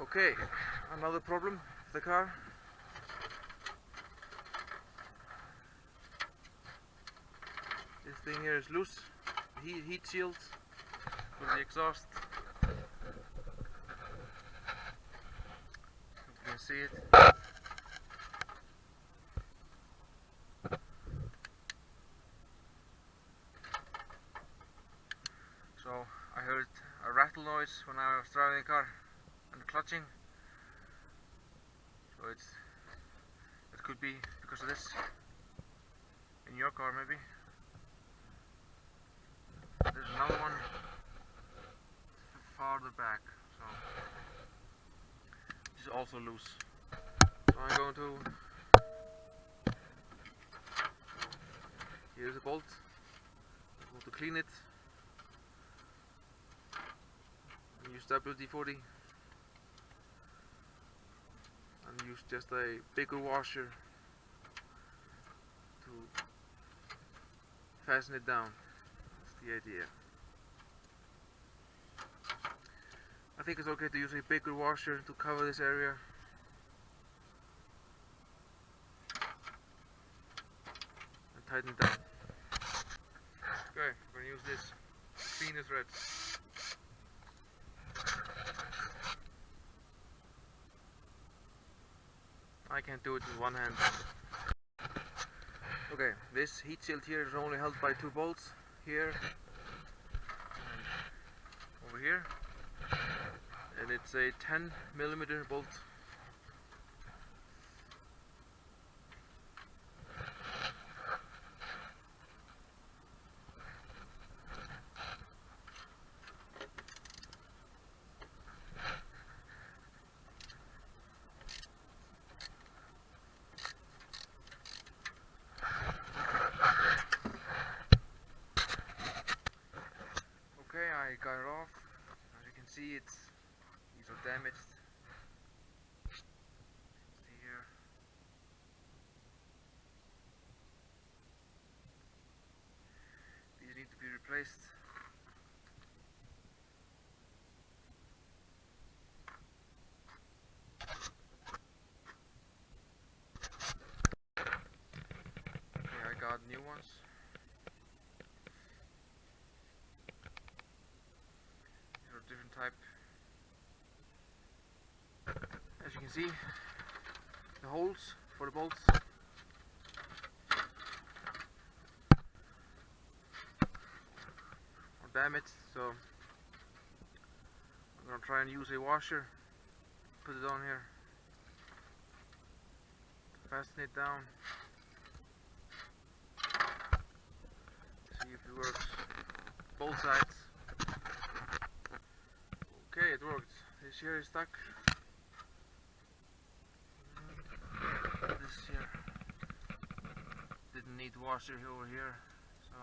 Okay, another problem with the car. This thing here is loose. Heat shield for the exhaust. You can see it. So I heard a rattle noise when I was driving the car and clutching. So it could be because of this in your car maybe. There's another one farther back, so this is also loose. So I'm going to, here's a bolt. I'm going to clean it. Use WD-40 and use just a bigger washer to fasten it down. That's the idea. I think it's okay to use a bigger washer to cover this area. And tighten it down. Okay, I'm going to use this cleaner thread. I can't do it with one hand. Okay, this heat shield here is only held by 2 bolts, here and over here, and it's a 10mm bolt. I got it off. As you can see, these are damaged. See here. These need to be replaced. Okay, I got new ones. Different type. As you can see, the holes for the bolts are damaged, so I'm gonna try and use a washer, put it on here, fasten it down, see if it works, both sides. Okay, it worked. This here is stuck. This here didn't need washer over here, so